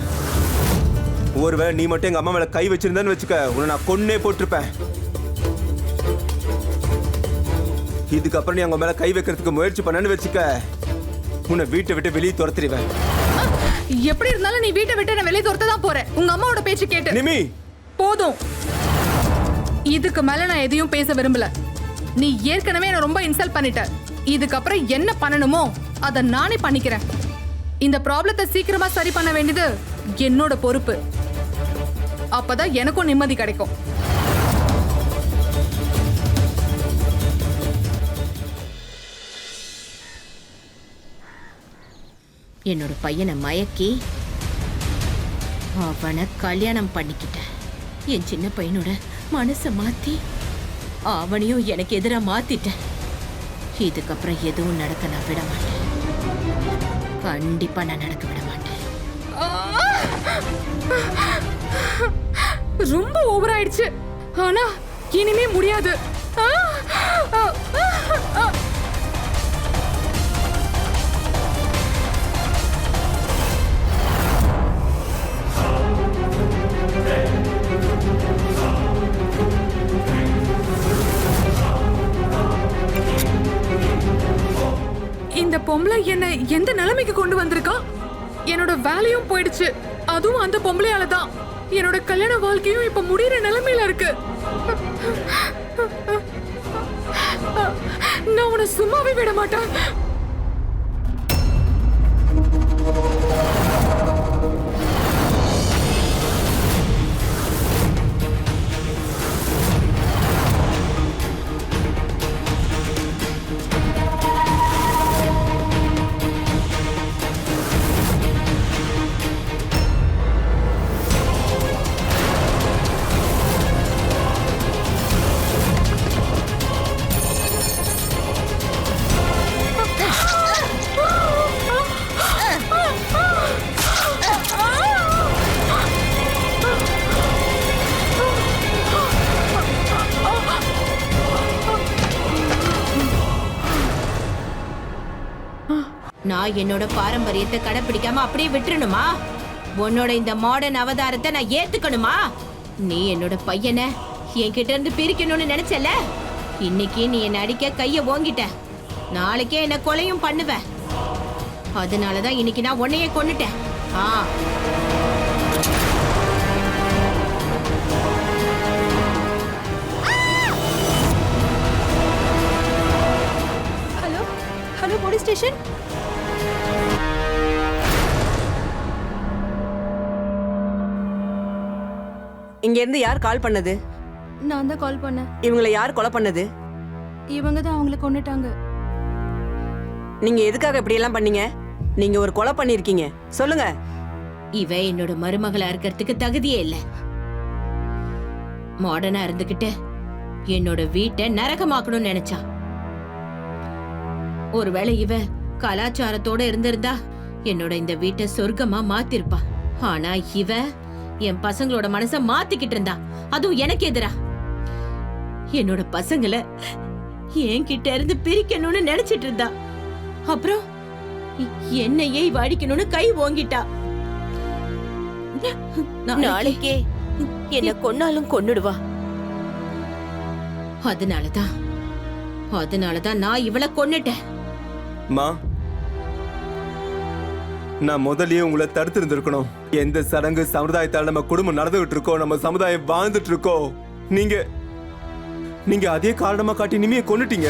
ஒருவேளை நீ மட்டும் எங்க அம்மா மேல கை வச்சிருந்தேன்னு வச்சுக்க, உன்னை நான் கொன்னே போட்டிருப்பேன். இதுக்கப்புறம் நீ அவங்க மேல கை வைக்கிறதுக்கு முயற்சி பண்ணன்னு வச்சுக்க, உன்னை வீட்டை விட்டு வெளியே துரத்திடுவேன். எப்படி இருந்தாலும் நீ வீட்டை விட்டு நான் வெளியே துரத்த தான் போறேன். உங்க அம்மாவோட பேச்சு கேட்டு. நிமி, போதும். இதுக்கு மேல நான் எதையும் பேச விரும்பல. நீ ஏற்கனவே என்ன ரொம்ப இன்சல்ட் பண்ணிட்ட. இதுக்கப்புறம் என்ன பண்ணணுமோ அதை நானே பண்ணிக்கிறேன். இந்த ப்ராப்ளத்தை சீக்கிரமா சரி பண்ண வேண்டியது என்னோட பொறுப்பு. அப்பதான் எனக்கும் நிம்மதி கிடைக்கும். என்னோட பையனை மயக்கி அவனை கல்யாணம் பண்ணிக்கிட்டேன். என் சின்ன பையனோட மனசை மாத்தி அவனையும் எனக்கு எதிரா மாத்திட்டேன். இதுக்கப்புறம் எதுவும் நடக்க நான் விட மாட்டேன். கண்டிப்பா நான் நடக்க விட மாட்டேன். ரொம்ப ஓவர் ஆயிடுச்சு. ஆனா இனிமே முடியாது. இந்த பொம்பளை என்ன எந்த நிலைமைக்கு கொண்டு வந்திருக்கா? என்னோட வேலையும் போயிடுச்சு. அதுவும் அந்த பொம்பளையால தான். என்னோட கல்யாண வாழ்க்கையும் இப்ப முடிகிற நிலைமையில இருக்கு. நான் உன்னை சும்மாவே விட மாட்டேன். நான் என்னோட பாரம்பரியத்தை கடைபிடிக்காம அப்படியே விட்டுறணுமா? உன்னோட இந்த மாடர்ன் அவதாரத்தை நான் ஏத்துக்கணுமா? நீ என்னோட பையனை என்கிட்ட இருந்து பிரிக்கணும்னு நினைச்சல. இன்னைக்கு நீ என்ன அடிக்க கைய ஓங்கிட்ட. நாளைக்கே என்ன கொலையும் பண்ணுவ. அதனாலதான் இன்னைக்கு நான் உன்னையே கொன்னுட்டேன். Hello hello police station. இங்க இருந்து யார் கால் பண்ணது? நான் தான் கால் பண்ணேன். இவங்களை யார் கொலை பண்ணது? இவங்க தான் அவங்கள கொன்னுட்டாங்க. நீங்க எதுக்காக இப்படி எல்லாம் பண்ணீங்க? நீங்க ஒரு கொலை பண்ணிருக்கீங்க. சொல்லுங்க. இவ என்னோட மருமகளா இருக்கிறதுக்கு தகுதியே இல்ல. மாடர்னா இருந்துகிட்டு என்னோட வீட்டை நரகமாக்கணும்னு நினைச்சா. ஒருவேளை இவ கலாச்சாரத்தோட இருந்திருந்தா என்னோட இந்த வீட்டை சொர்க்கமா மாத்திருப்பா. ஆனா இவ என் பசங்களோட மனச மாத்திக்கிட்டு இருந்தா. அதுவும் எனக்கு எதிரா. என்னோட பசங்களை என்கிட்ட இருந்து பிரிக்கணும்னு நினைச்சிட்டு இருந்தா. அப்புறம் என்னையே அடிக்கணும்னு கை ஓங்கிட்டா. நாளைக்கே என்ன கொன்னாலும் கொன்னுடுவா. அதனாலதான் நான் இவளை கொன்னுட்டேன். மா, நான் முதல்லயே உங்களை தடுத்து இருந்திருக்கணும். எந்த சடங்கு சமுதாயத்தால் நம்ம குடும்பம் நடந்துகிட்டு இருக்கோம், நம்ம சமுதாயம் வாழ்ந்துட்டு இருக்கோம். நீங்க அதே காரணமா காட்டி நிமியை கொன்னுட்டீங்க.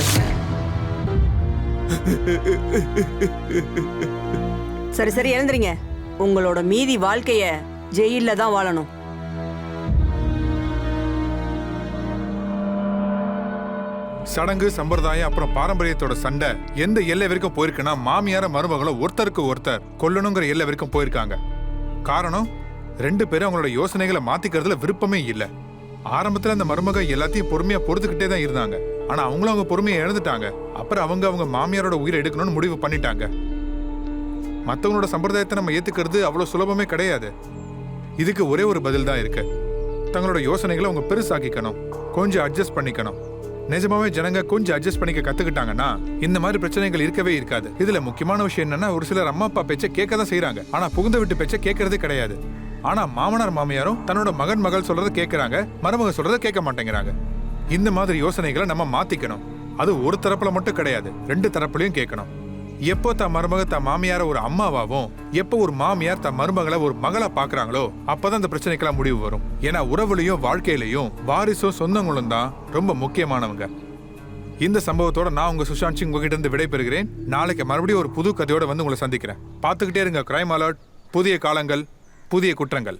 சரி சரி எழுந்துறீங்க. உங்களோட மீதி வாழ்க்கைய ஜெயில்ல தான் வாழணும். சடங்கு சம்பிரதாயம் அப்புறம் பாரம்பரியத்தோட சண்டை எந்த எல்லை வரைக்கும் போயிருக்குன்னா மாமியார மருமகளை ஒருத்தருக்கு ஒருத்தர் கொல்லணுங்கிற எல்லை வரைக்கும் போயிருக்காங்க. காரணம், 2 பேரும் அவங்களோட யோசனைகளை மாத்திக்கிறதுல விருப்பமே இல்லை. ஆரம்பத்துல அந்த மருமக எல்லாத்தையும் பொறுமையா பொறுத்துக்கிட்டே தான் இருந்தாங்க. ஆனா அவங்களும் அவங்க பொறுமையை இழந்துட்டாங்க. அப்புறம் அவங்க மாமியாரோட உயிரை எடுக்கணும்னு முடிவு பண்ணிட்டாங்க. மற்றவங்களோட சம்பிரதாயத்தை நம்ம ஏத்துக்கிறது அவ்வளவு சுலபமே கிடையாது. இதுக்கு ஒரே ஒரு பதில் தான் இருக்கு. தங்களோட யோசனைகளை அவங்க பெருசாக்கிக்கணும், கொஞ்சம் அட்ஜஸ்ட் பண்ணிக்கணும். நிஜமாவே ஜனங்க கொஞ்சம் அட்ஜஸ்ட் பண்ணிக்க கத்துக்கிட்டாங்கன்னா இந்த மாதிரி பிரச்சனைகள் இருக்கவே இருக்காது. இதுல முக்கியமான விஷயம் என்னன்னா, ஒரு சிலர் அம்மா அப்பா பேச்சை கேட்க தான் செய்யறாங்க. ஆனா புகுந்த வீட்டு பேச்சை கேட்கறதே கிடையாது. ஆனா மாமனார் மாமியாரும் தன்னோட மகள் சொல்றதை கேட்கறாங்க, மருமக சொல்றதை கேட்க மாட்டேங்கிறாங்க. இந்த மாதிரி யோசனைகளை நம்ம மாத்திக்கணும். அது ஒரு தரப்புல மட்டும் கிடையாது, 2 தரப்புலையும் கேட்கணும். எப்போ தான் மருமக தான் மாமியார ஒரு அம்மாவாவும், எப்போ ஒரு மாமியார் தான் மருமகளை ஒரு மகளா பாக்குறாங்களோ அப்பதான் இந்த பிரச்சனைக்கெல்லாம் முடிவு வரும். ஏன்னா உறவுலையும் வாழ்க்கையிலையும் வாரிசும் சொந்தங்களும் தான் ரொம்ப முக்கியமானவங்க. இந்த சம்பவத்தோட நான் உங்க சுஷாந்த் சிங் உங்ககிட்ட இருந்து விடைபெறுகிறேன். நாளைக்கு மறுபடியும் ஒரு புது கதையோட வந்து உங்களை சந்திக்கிறேன். பார்த்துக்கிட்டே இருங்க கிரைம் அலர்ட். புதிய காலங்கள், புதிய குற்றங்கள்.